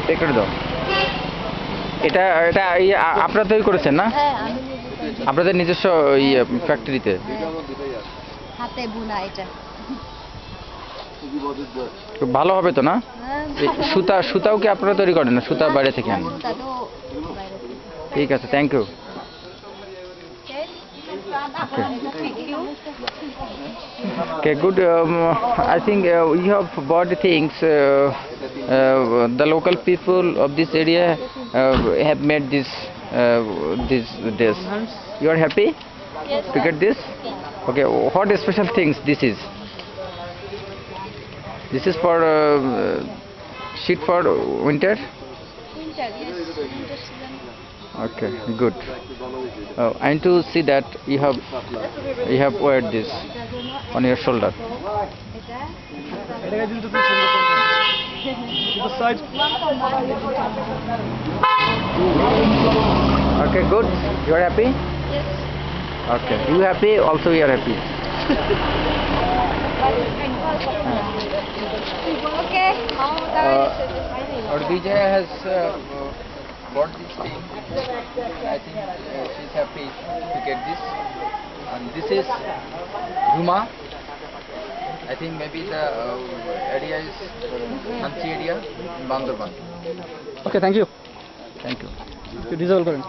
Check করে দাও। এটা এটা আপনারা তৈরি করেছেন না? হ্যাঁ, আমি নিজে তৈরি করি। আপনাদের নিজস্ব ফ্যাক্টরিতে? হ্যাঁ, হাতে বোনা এটা। খুব ভালো হবে তো না? হ্যাঁ, এই সুতাও কি আপনারা তৈরি করেন না? সুতা বাইরে থেকে আনেন? সুতা তো বাইরে থেকে। ঠিক আছে, thank you. Okay, good. I think we have bought the things. The local people of this area have made this dish. You are happy Yes, to get this? Okay, what special things this is? This is for sheet for winter. winter, yes, winter season. Okay, good. I need to see that you have wear this on your shoulder. Okay, good. You are happy? Yes. Okay. You happy? Also, we are happy. Okay. Our Vijaya has bought this thing. I think she's happy to get this. And this is Ruma. I think maybe the area is Hansi area in Bandurban. Okay, thank you. Thank you. Disable করেন।